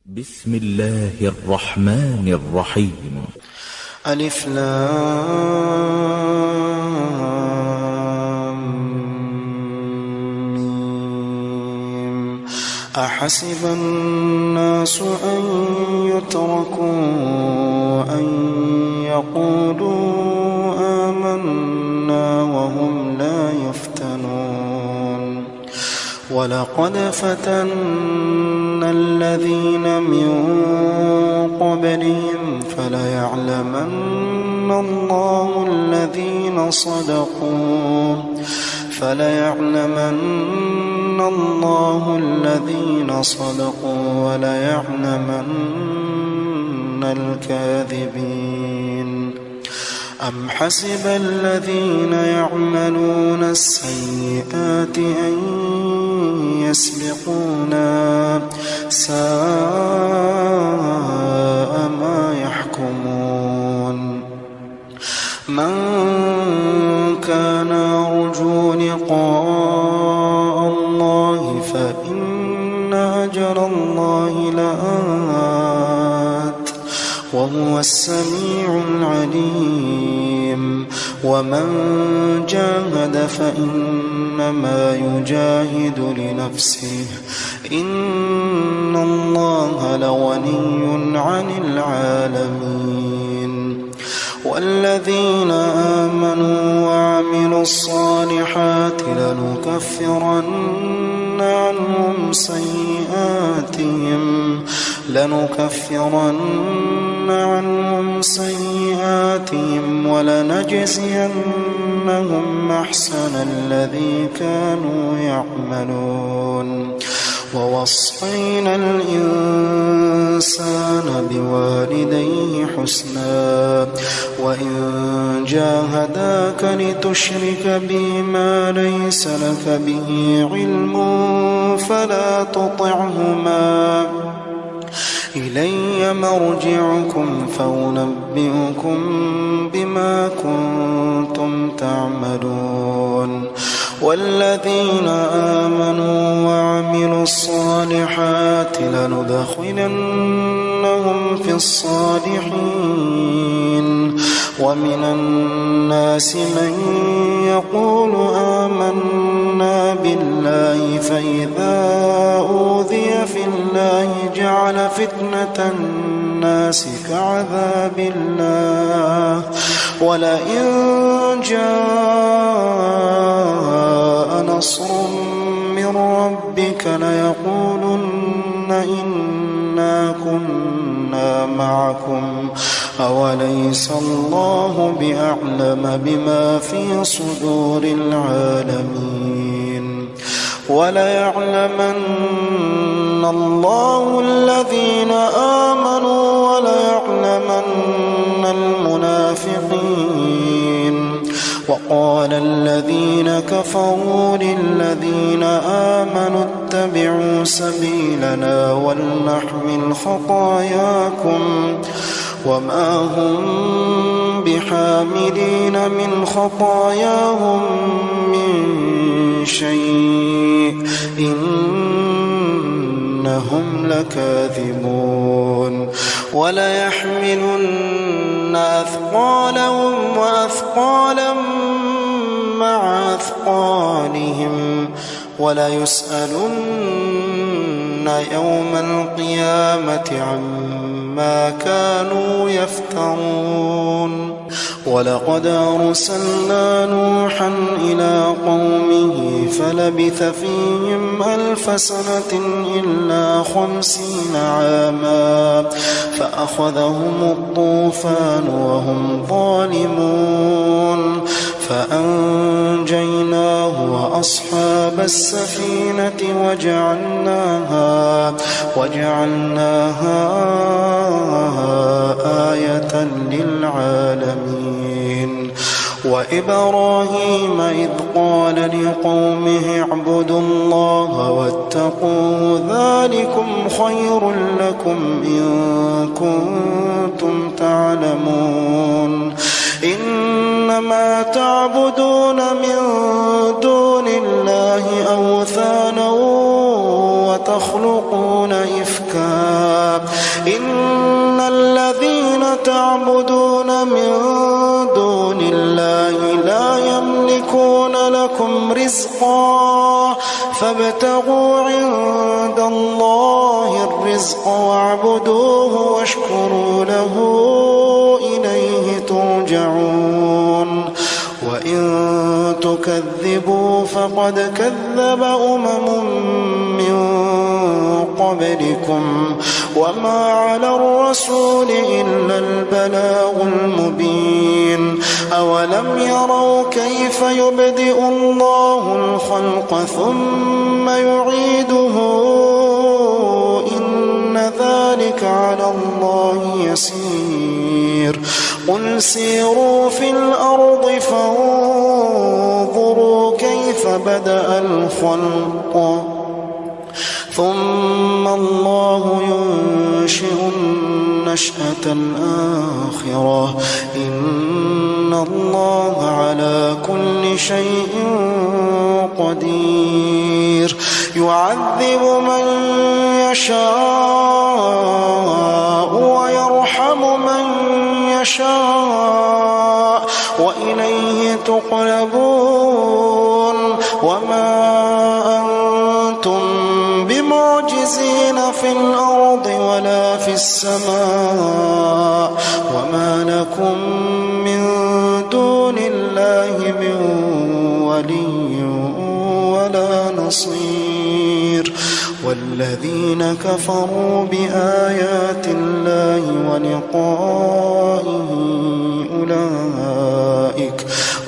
بسم الله الرحمن الرحيم. ألف لام ميم. أحسب الناس أن يتركوا أن يقولوا آمنا وهم لا يفتنون. ولقد فتنا الذين من قبلهم فليعلمن الله الذين صدقوا وليعلمن الكاذبين. أم حسب الذين يعملون السيئات أن يسبقونا ساء ما يحكمون. من كان يرجو لقاء الله فإن أجل الله لآت وهو السميع العليم. ومن جاهد فإنما يجاهد لنفسه إن الله لغني عن العالمين. والذين آمنوا وعملوا الصالحات لنكفرن عنهم سيئاتهم ولنجزينهم أحسن الذي كانوا يعملون. ووصينا الإنسان بوالديه حسنا وإن جاهداك لتشرك بي ما ليس لك به علم فلا تطعهما إلي مرجعكم فأنبئكم بما كنتم تعملون. والذين آمنوا وعملوا الصالحات لندخلنهم في الصالحين. ومن الناس من يقول آمنا بالله فإذا أوذي في الله جعل فتنة الناس كعذاب الله ولئن جاء نصر من ربك ليقولن إنا كنا معكم أوليس الله بأعلم بما في صدور العالمين. وليعلمن الله الذين آمنوا وليعلمن المنافقين. وقال الذين كفروا للذين آمنوا اتبعوا سبيلنا ولنحمل خطاياكم وما هم بحاملين من خطاياهم من شيء إنهم لكاذبون. وليحملن أثقالهم وأثقالا مع أثقالهم وليسألن يوم القيامة عما كانوا يفترون. ولقد أرسلنا نوحا إلى قومه فلبث فيهم 1000 سنة إلا 50 عاما فأخذهم الطوفان وهم ظالمون فأنجيناه وأصحاب السفينة وجعلناها آية للعالمين. وإبراهيم إذ قال لقومه اعبدوا الله واتقوه ذلكم خير لكم إن كنتم تعلمون. إنما تعبدون من دون الله أوثانا وتخلقون إفكا رزقا فابتغوا عند الله الرزق واعبدوه واشكروا له إليه ترجعون وإن تكذبوا فقد كذب من قبلكم وما على الرسول إلا البلاغ المبين أولم يروا كيف يبدئ الله الخلق ثم يعيده إن ذلك على الله يسير قل سيروا في الأرض فانظروا كيف بدأ الخلق ثم الله ينشئ النشأة الآخرة إن الله على كل شيء قدير يعذب من يشاء ويرحم من يشاء وإليه تقلبون وما أنتم بمعجزين في الأرض ولا في السماء وما لكم من دون الله من ولي ولا نصير والذين كفروا بآيات الله ولقائه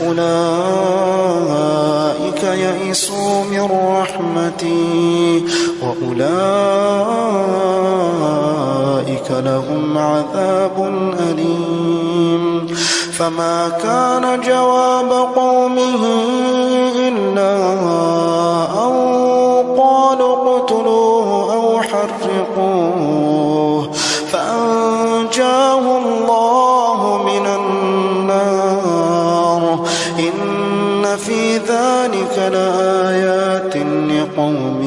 أولئك يئسوا من رحمتي وأولئك لهم عذاب أليم فما كان جواب قومه إلا أن قالوا اقتلوه أو حرقوه فأنجاه الله من النار إن في ذلك لآيات لقوم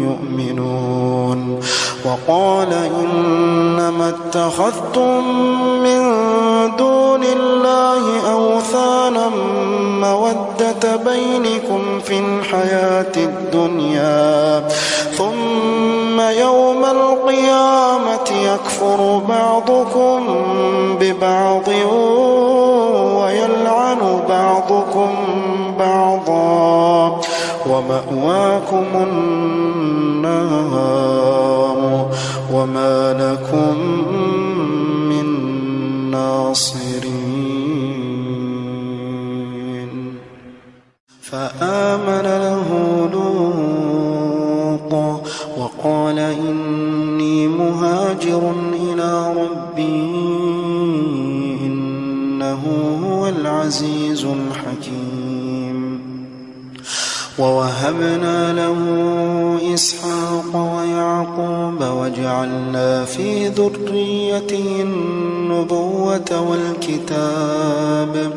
يؤمنون وقال إنما اتخذتم من دون الله أوثانا مودة بينكم في الحياة الدنيا ثم يوم القيامة يكفر بعضكم ببعض ويلعن بعضكم بعضا ومأواكم النار وما لكم من ناصرين فآمن له لوط وقال إني مهاجر إلى ربي إنه هو العزيز الحكيم ووهبنا له إسحاق ويعقوب وجعلنا في ذريته النبوة والكتاب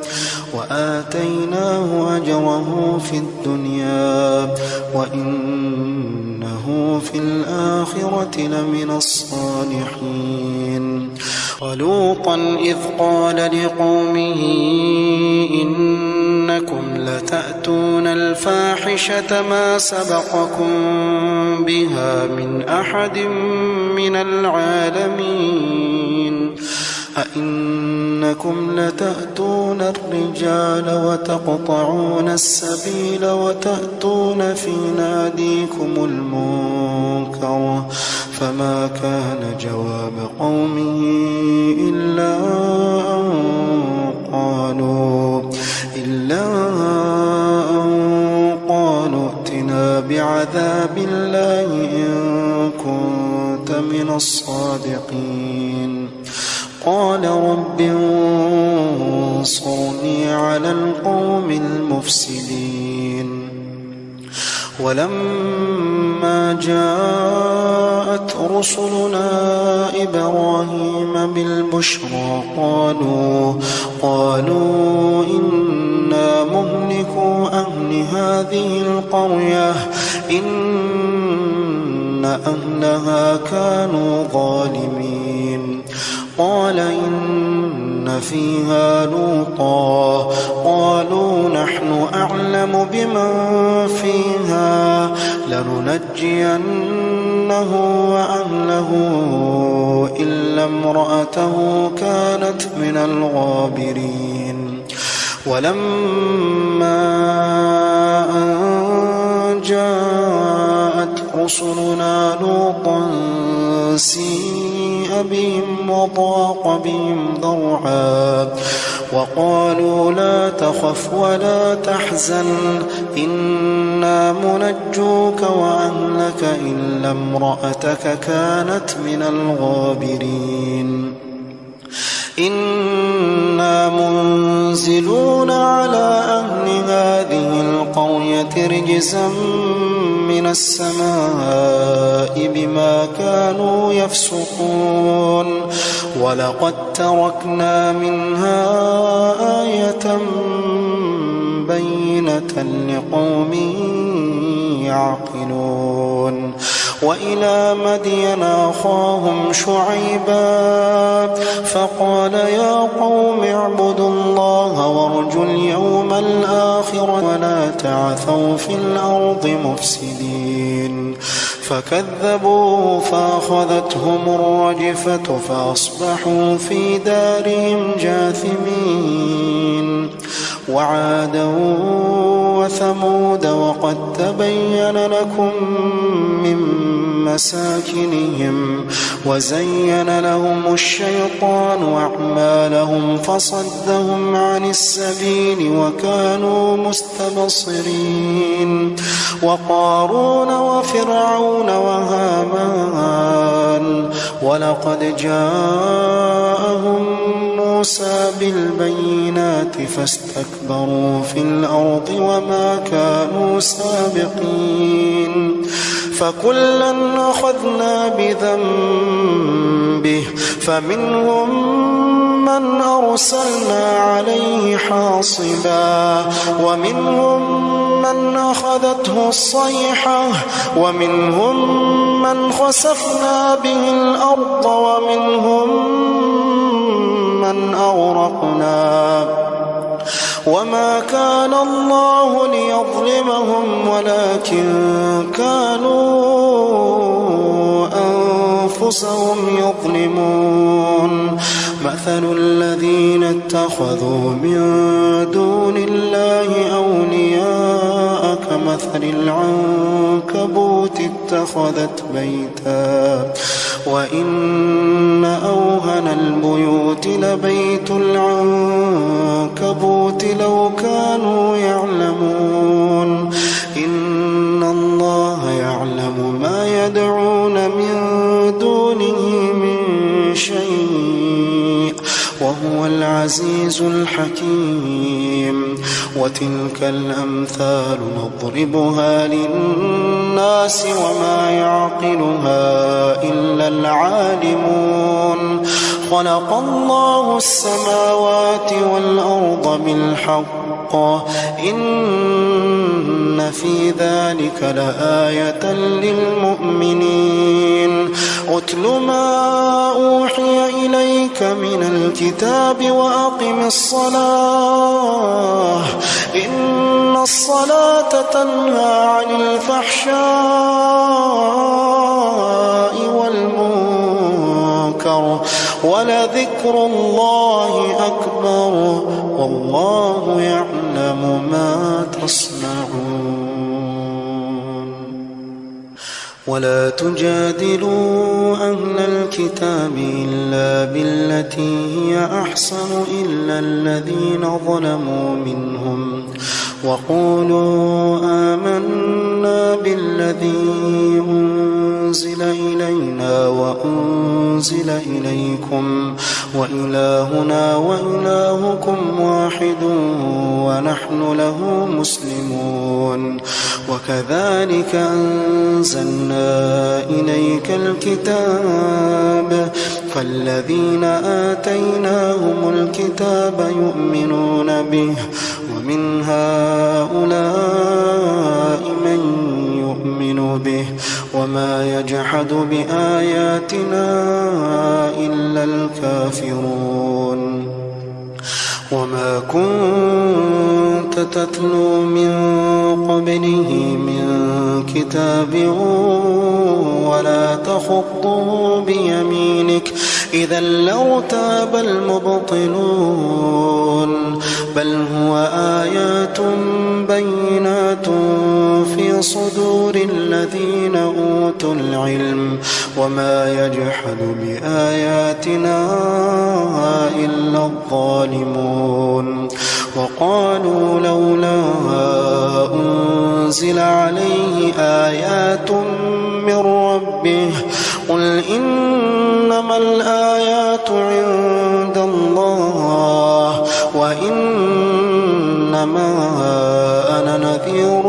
وآتيناه أجره في الدنيا وإنه في الآخرة لمن الصالحين ولوطا إذ قال لقومه إنكم لتأتون الفاحشة ما سبقكم بها من أحد من العالمين أئنكم لتأتون الرجال وتقطعون السبيل وتأتون في ناديكم المنكر فما كان جواب قومه إلا أن قالوا ائتنا بعذاب الله إن كنت من الصادقين قال رب انصرني على القوم المفسدين ولما جاءت رسلنا إبراهيم بالبشرى قالوا إنا مهلكو أهل هذه القرية إن أهلها كانوا ظالمين قال إن فيها لوطا قالوا نحن أعلم بمن فيها لننجينه وأهله إلا امرأته كانت من الغابرين. ولما أن جاءت رسلنا لوطا سيء بهم وضاق بهم ذرعا وقالوا لا تخف ولا تحزن إنا منجوك وأهلك إلا امرأتك كانت من الغابرين. إنا منزلون على أهل هذه القرية رجزا من السماء بما كانوا يفسقون ولقد تركنا منها آية بينة لقوم يعقلون. وإلى مدين أخاهم شعيبا فقال يا قوم اعبدوا الله وارجوا اليوم الآخر ولا تعثوا في الأرض مفسدين. فكذبوا فأخذتهم الرجفة فأصبحوا في دارهم جاثمين. وعادا وثمود وقد تبين لكم من مساكنهم وزين لهم الشيطان أعمالهم فصدهم عن السبيل وكانوا مستبصرين. وقارون وفرعون وهامان ولقد جاءهم موسى بالبينات فاستكبروا في الأرض وما كانوا سابقين. فكلا أخذنا بذنبه فمنهم من أرسلنا عليه حاصبا ومنهم من أخذته الصيحة ومنهم من خسفنا به الأرض ومنهم من أغرقنا وما كان الله ليظلمهم ولكن كانوا أنفسهم يظلمون. مثل الذين اتخذوا من دون الله أولياء كمثل العنكبوت اتخذت بيتا وإن أوهن البيوت لبيت العنكبوت لو كانوا يعلمون. إن الله يعلم ما يدعون من دونه من شيء وهو العزيز الحكيم. وتلك الأمثال نضربها للناس وما يعقلها إلا العالمون. خلق الله السماوات والأرض بالحق إن في ذلك لآية للمؤمنين. أتل ما أوحي إليك من الكتاب وأقم الصلاة إن الصلاة تنهى عن الفحشاء والمنكر ولذكر الله أكبر والله يعلم ما تصنعون. ولا تجادلوا أهل الكتاب إلا بالتي هي أحسن إلا الذين ظلموا منهم وقولوا آمنا بالذي أنزل إلينا وأنزل إليكم وإلهنا وإلهكم واحد ونحن له مسلمون. وكذلك أنزلنا إليك الكتاب فالذين آتيناهم الكتاب يؤمنون به ومن هؤلاء من يؤمن به وما يجحد بآياتنا إلا الكافرون. وما كنت تتلو من قبله من كتاب ولا تخطه بيمينك إذا لارتاب المبطلون بل هو آيات بينات في صدور الذين أوتوا العلم وما يجحد بآياتنا إلا الظالمون وقالوا لولا أنزل عليه آيات من ربه قل إنما الآيات عند الله وإنما أنا نذير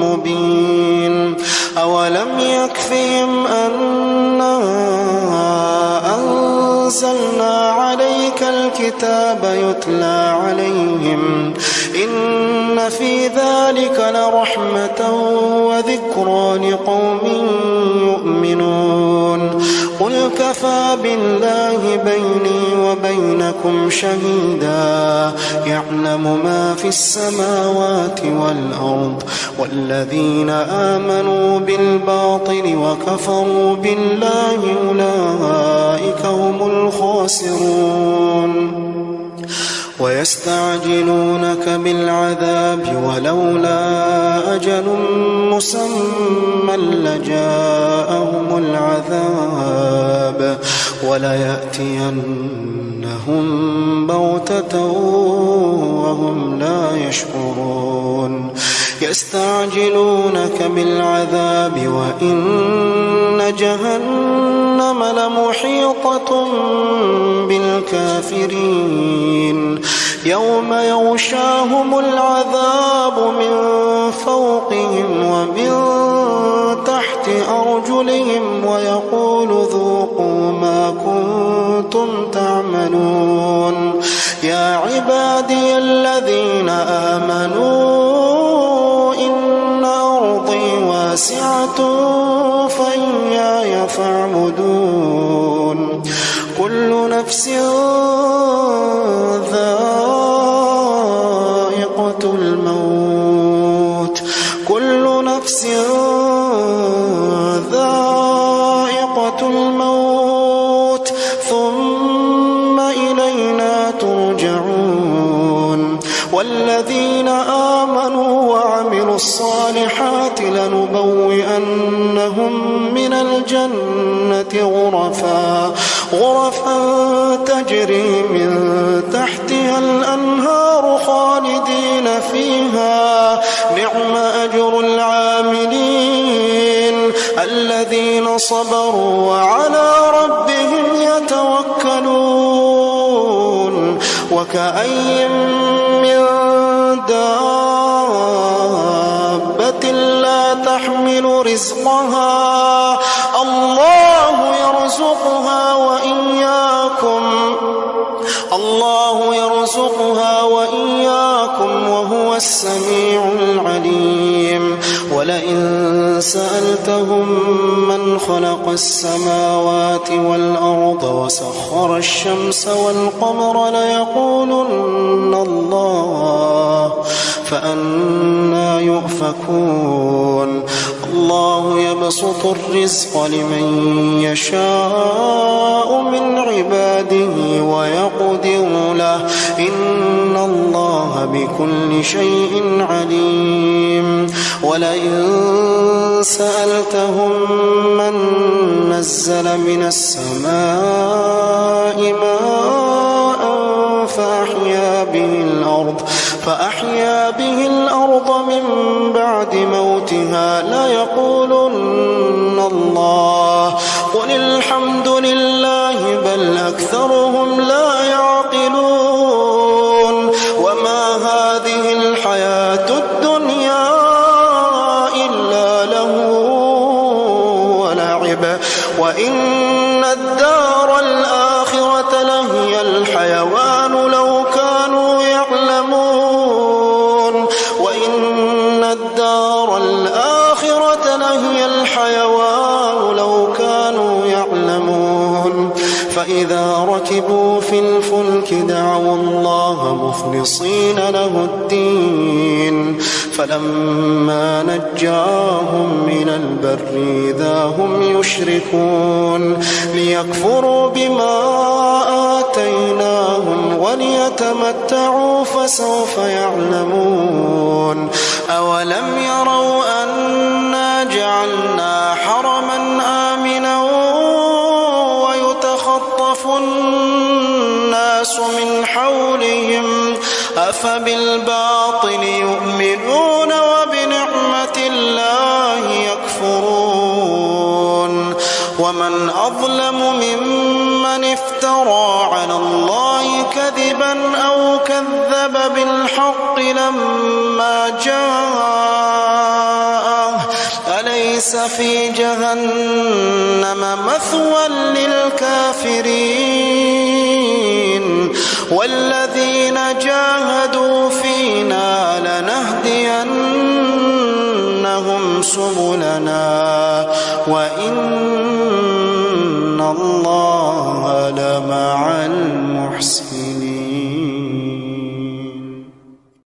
مبين أولم يكفهم أنا أنزلنا عليك الكتاب يتلى عليهم إن في ذلك لرحمة وذكرى لقوم يؤمنون قل كفى بالله بيني وبينكم شهيدا يعلم ما في السماوات والأرض والذين آمنوا بالباطل وكفروا بالله أولئك هم الخاسرون ويستعجلونك بالعذاب ولولا أجل مسمى لجاءهم العذاب وليأتينهم بغتة وهم لا يشعرون يستعجلونك بالعذاب وإن جهنم لمحيطة بالكافرين يوم يغشاهم العذاب من فوقهم ومن تحت أرجلهم ويقول ذوقوا ما كنتم تعملون يا عبادي الذين آمنوا إن أرضي واسعة فإياي فاعبدون كل نفس ذائقة الموت كل نفس ذائقة الموت ثم إلينا ترجعون والذين آمنوا وعملوا الصالحات لنبوئنهم من الجنة غرفا تجري من تحتها الأنهار خالدين فيها نعم أجر العاملين الذين صبروا وعلى ربهم يتوكلون وكأي من دابة لا تحمل رزقها الله يرزقها وإياكم وهو السميع العليم ولئن سألتهم من خلق السماوات والأرض وسخر الشمس والقمر ليقولن الله فأنى يؤفكون الله يبسط الرزق لمن يشاء من عباده ويقدر له إن الله بكل شيء عليم ولئن سألتهم من نزل من السماء ماء فأحيا به الأرض من بعد موتها ليقولن الله قل الحمد لله بل أكثرهم لا يعقلون وما هذه الحياة الدنيا إلا له ولعب وإن الدار الآخرة لهي الحيوان لو كانوا يعلمون وإن الدار الآخرة لهي الحيوان لو كانوا يعلمون فإذا ركبوا في الفلك دعوا الله مخلصين له الدين فلما نجاهم من البر إذا هم يشركون ليكفروا بما آتيناهم وليتمتعوا فسوف يعلمون أولم يروا أنا جعلنا حرما آمنا ويتخطف الناس من حولهم أفبالباطل يؤمنون وبنعمة الله يكفرون ومن أظلم ممن افترى على الله كذبا أو كذب بالحق لما جاءه أليس في جهنم مثوى للكافرين والذين جاهدوا فينا لنهدينهم سبلنا وإن الله لمع المحسنين